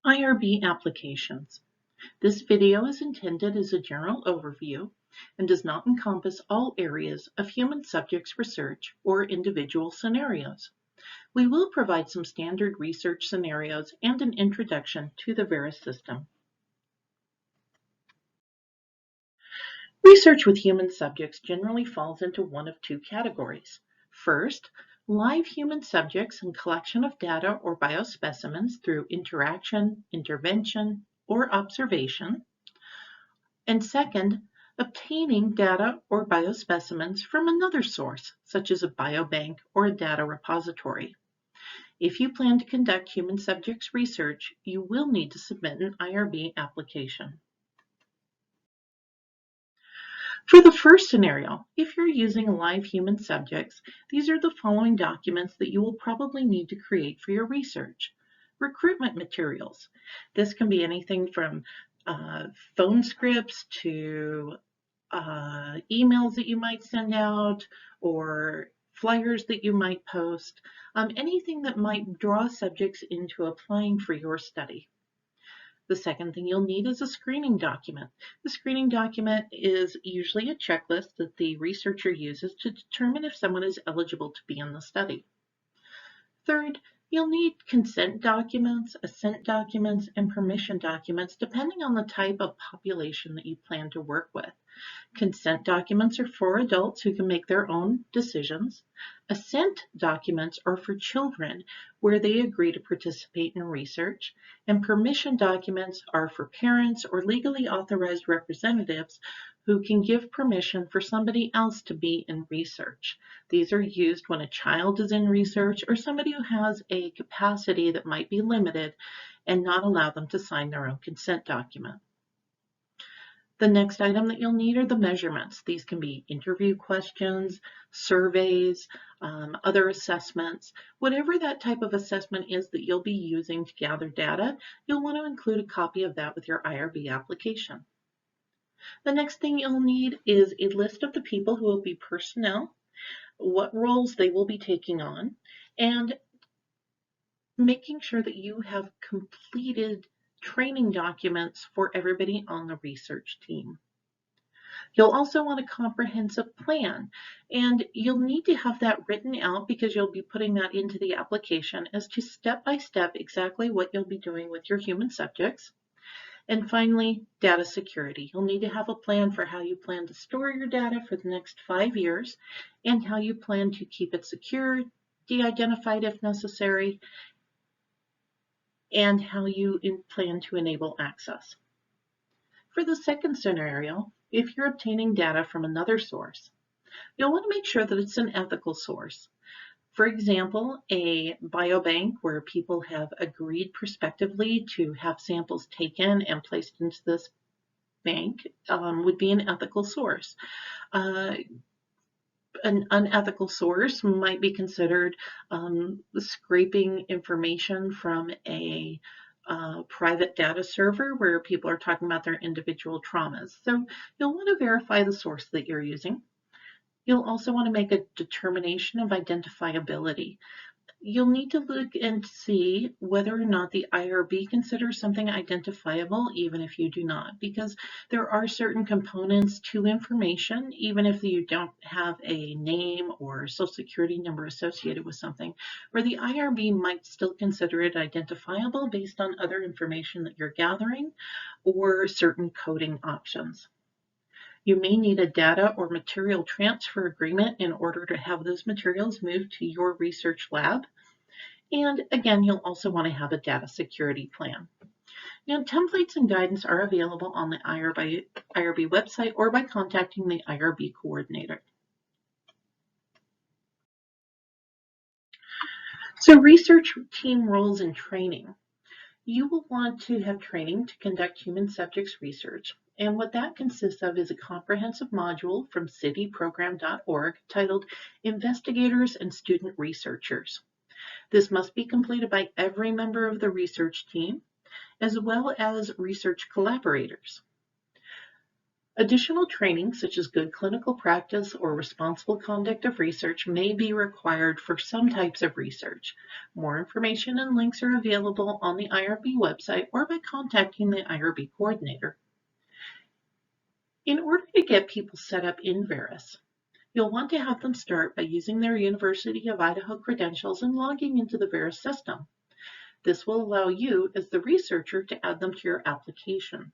IRB applications. This video is intended as a general overview and does not encompass all areas of human subjects research or individual scenarios. We will provide some standard research scenarios and an introduction to the VERIS system. Research with human subjects generally falls into one of two categories. First, live human subjects and collection of data or biospecimens through interaction, intervention, or observation. And second, obtaining data or biospecimens from another source, such as a biobank or a data repository. If you plan to conduct human subjects research, you will need to submit an IRB application. For the first scenario, if you're using live human subjects, these are the following documents that you will probably need to create for your research. Recruitment materials. This can be anything from phone scripts to emails that you might send out or flyers that you might post, anything that might draw subjects into applying for your study. The second thing you'll need is a screening document. The screening document is usually a checklist that the researcher uses to determine if someone is eligible to be in the study. Third, you'll need consent documents, assent documents, and permission documents depending on the type of population that you plan to work with. Consent documents are for adults who can make their own decisions. Assent documents are for children where they agree to participate in research. And permission documents are for parents or legally authorized representatives who can give permission for somebody else to be in research. These are used when a child is in research or somebody who has a capacity that might be limited and not allow them to sign their own consent document. The next item that you'll need are the measurements. These can be interview questions, surveys, other assessments. Whatever that type of assessment is that you'll be using to gather data, you'll want to include a copy of that with your IRB application. The next thing you'll need is a list of the people who will be personnel, what roles they will be taking on, and making sure that you have completed training documents for everybody on the research team. You'll also want a comprehensive plan, and you'll need to have that written out because you'll be putting that into the application as to step by step exactly what you'll be doing with your human subjects. And finally, data security. You'll need to have a plan for how you plan to store your data for the next 5 years and how you plan to keep it secure, de-identified if necessary, and how you plan to enable access. For the second scenario, if you're obtaining data from another source, you'll want to make sure that it's an ethical source. For example, a biobank where people have agreed prospectively to have samples taken and placed into this bank would be an ethical source. An unethical source might be considered scraping information from a private data server where people are talking about their individual traumas. So you'll want to verify the source that you're using. You'll also want to make a determination of identifiability. You'll need to look and see whether or not the IRB considers something identifiable, even if you do not, because there are certain components to information, even if you don't have a name or social security number associated with something, where the IRB might still consider it identifiable based on other information that you're gathering or certain coding options. You may need a data or material transfer agreement in order to have those materials moved to your research lab. And again, you'll also want to have a data security plan. Now, templates and guidance are available on the IRB website or by contacting the IRB coordinator. So research team roles and training. You will want to have training to conduct human subjects research. And what that consists of is a comprehensive module from cityprogram.org titled Investigators and Student Researchers. This must be completed by every member of the research team, as well as research collaborators. Additional training, such as good clinical practice or responsible conduct of research, may be required for some types of research. More information and links are available on the IRB website or by contacting the IRB coordinator. In order to get people set up in Veris, you'll want to have them start by using their University of Idaho credentials and logging into the Veris system. This will allow you, as the researcher, to add them to your application.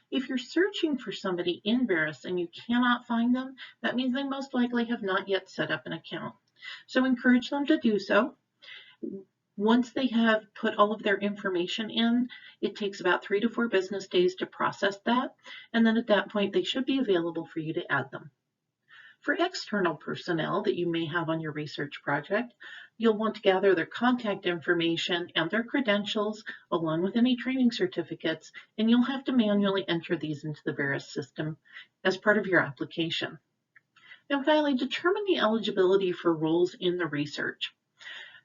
If you're searching for somebody in Veris and you cannot find them, that means they most likely have not yet set up an account. So encourage them to do so. Once they have put all of their information in, it takes about 3 to 4 business days to process that, and then at that point they should be available for you to add them. For external personnel that you may have on your research project, you'll want to gather their contact information and their credentials along with any training certificates, and you'll have to manually enter these into the Veris system as part of your application. And finally, determine the eligibility for roles in the research.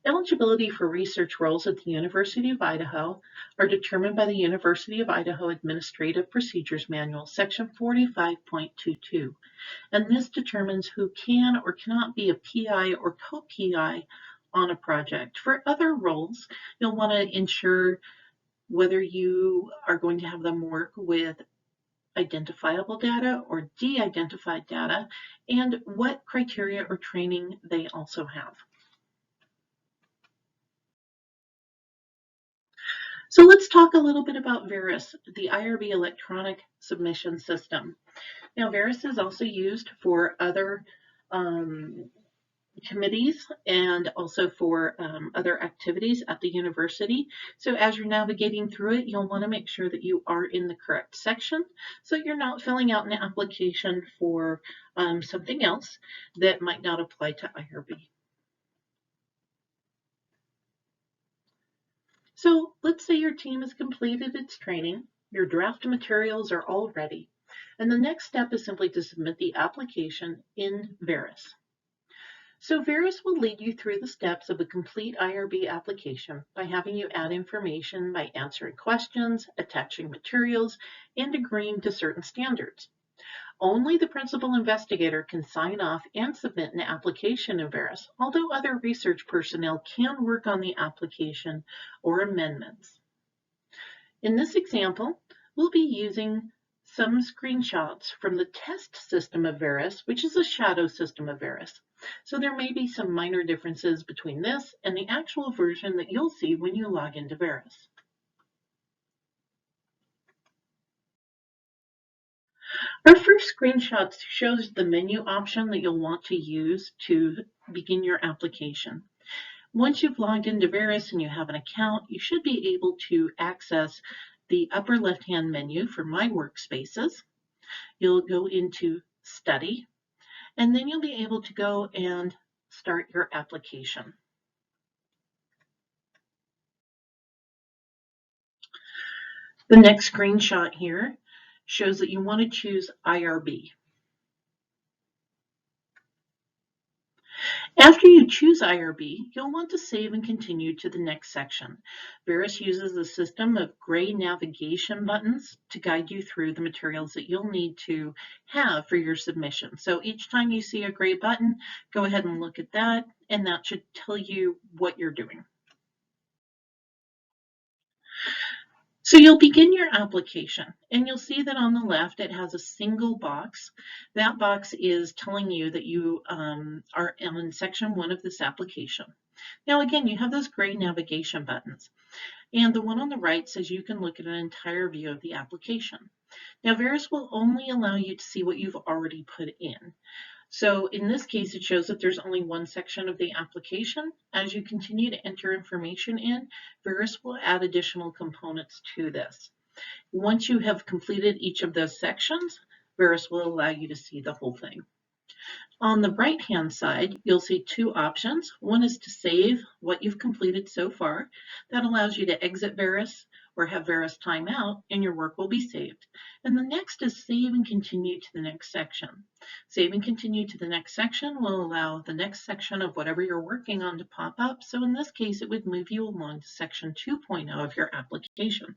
Eligibility for research roles at the University of Idaho are determined by the University of Idaho Administrative Procedures Manual, Section 45.22, and this determines who can or cannot be a PI or co-PI on a project. For other roles, you'll want to ensure whether you are going to have them work with identifiable data or de-identified data, and what criteria or training they also have. So let's talk a little bit about Veris, the IRB electronic submission system. Now, Veris is also used for other committees and also for other activities at the university. So as you're navigating through it, you'll want to make sure that you are in the correct section so you're not filling out an application for something else that might not apply to IRB. So let's say your team has completed its training, your draft materials are all ready, and the next step is simply to submit the application in Veris. So Veris will lead you through the steps of a complete IRB application by having you add information by answering questions, attaching materials, and agreeing to certain standards. Only the principal investigator can sign off and submit an application in Veris, although other research personnel can work on the application or amendments. In this example, we'll be using some screenshots from the test system of Veris, which is a shadow system of Veris. So there may be some minor differences between this and the actual version that you'll see when you log into Veris. Our first screenshot shows the menu option that you'll want to use to begin your application. Once you've logged into Veris and you have an account, you should be able to access the upper left-hand menu for My Workspaces. You'll go into Study, and then you'll be able to go and start your application. The next screenshot here shows that you want to choose IRB. After you choose IRB, you'll want to save and continue to the next section. Veris uses a system of gray navigation buttons to guide you through the materials that you'll need to have for your submission. So each time you see a gray button, go ahead and look at that, and that should tell you what you're doing. So you'll begin your application, and you'll see that on the left it has a single box. That box is telling you that you are in section 1 of this application. Now again, you have those gray navigation buttons, and the one on the right says you can look at an entire view of the application. Now Veris will only allow you to see what you've already put in. So in this case, it shows that there's only one section of the application. As you continue to enter information in, Veris will add additional components to this. Once you have completed each of those sections, Veris will allow you to see the whole thing. On the right-hand side, you'll see two options. One is to save what you've completed so far. That allows you to exit Veris or have Veris time out, and your work will be saved. And the next is save and continue to the next section. Save and continue to the next section will allow the next section of whatever you're working on to pop up. So in this case, it would move you along to section 2.0 of your application.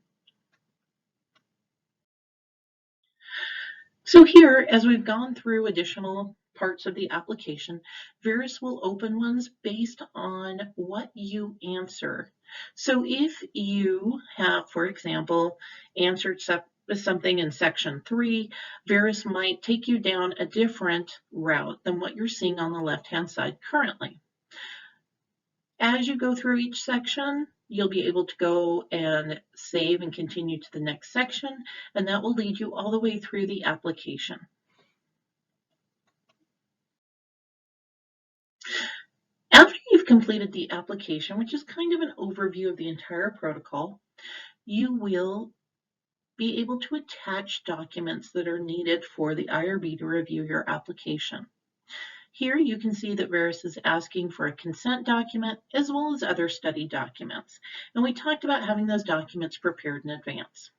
So here, as we've gone through additional parts of the application, Verus will open ones based on what you answer. So if you have, for example, answered something in section 3, Verus might take you down a different route than what you're seeing on the left-hand side currently. As you go through each section, you'll be able to go and save and continue to the next section, and that will lead you all the way through the application. After you've completed the application, which is kind of an overview of the entire protocol, you will be able to attach documents that are needed for the IRB to review your application. Here you can see that Verus is asking for a consent document as well as other study documents. And we talked about having those documents prepared in advance.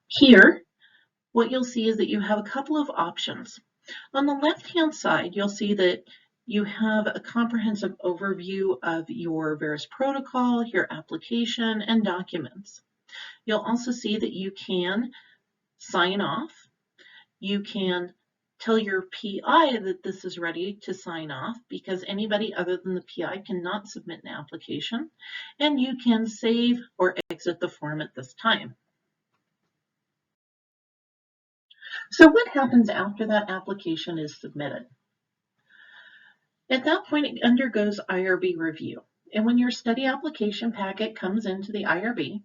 Here, what you'll see is that you have a couple of options. On the left-hand side, you'll see that you have a comprehensive overview of your Verus protocol, your application, and documents. You'll also see that you can sign off. You can tell your PI that this is ready to sign off because anybody other than the PI cannot submit an application, and you can save or exit the form at this time. So what happens after that application is submitted? At that point, it undergoes IRB review. And when your study application packet comes into the IRB,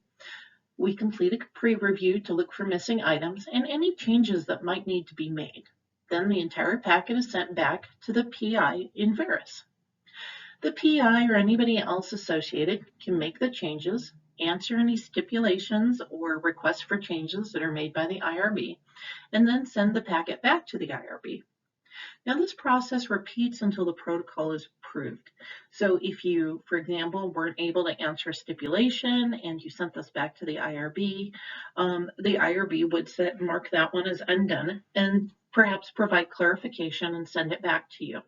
we complete a pre-review to look for missing items and any changes that might need to be made. Then the entire packet is sent back to the PI in Verus. The PI or anybody else associated can make the changes, answer any stipulations or requests for changes that are made by the IRB, and then send the packet back to the IRB. Now this process repeats until the protocol is approved. So if you, for example, weren't able to answer a stipulation and you sent this back to the IRB would mark that one as undone and perhaps provide clarification and send it back to you.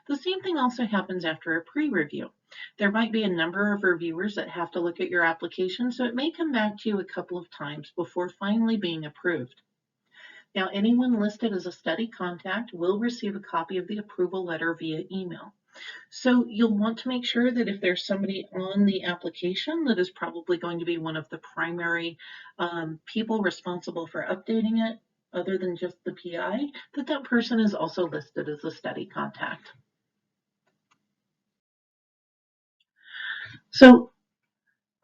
The same thing also happens after a pre-review. There might be a number of reviewers that have to look at your application, so it may come back to you a couple of times before finally being approved. Now, anyone listed as a study contact will receive a copy of the approval letter via email. So you'll want to make sure that if there's somebody on the application that is probably going to be one of the primary people responsible for updating it, other than just the PI, that person is also listed as a study contact. So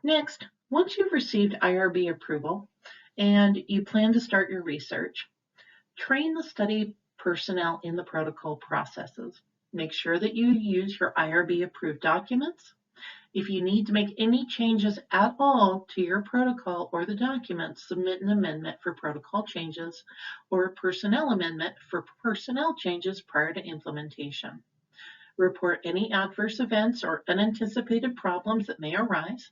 next, once you've received IRB approval and you plan to start your research, train the study personnel in the protocol processes. Make sure that you use your IRB approved documents. If you need to make any changes at all to your protocol or the documents, submit an amendment for protocol changes or a personnel amendment for personnel changes prior to implementation. Report any adverse events or unanticipated problems that may arise.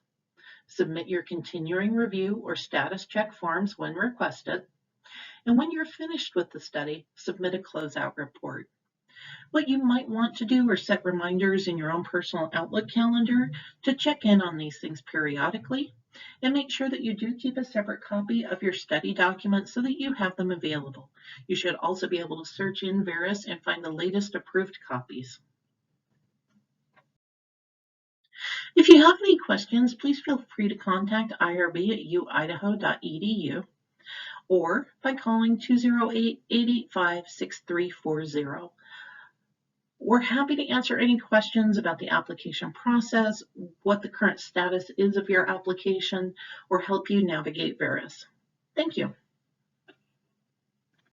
Submit your continuing review or status check forms when requested. And when you're finished with the study, submit a closeout report. What you might want to do are set reminders in your own personal Outlook calendar to check in on these things periodically and make sure that you do keep a separate copy of your study documents so that you have them available. You should also be able to search in Verus and find the latest approved copies. If you have any questions, please feel free to contact irb@uidaho.edu or by calling 208-885-6340. We're happy to answer any questions about the application process, what the current status is of your application, or help you navigate Verus. Thank you.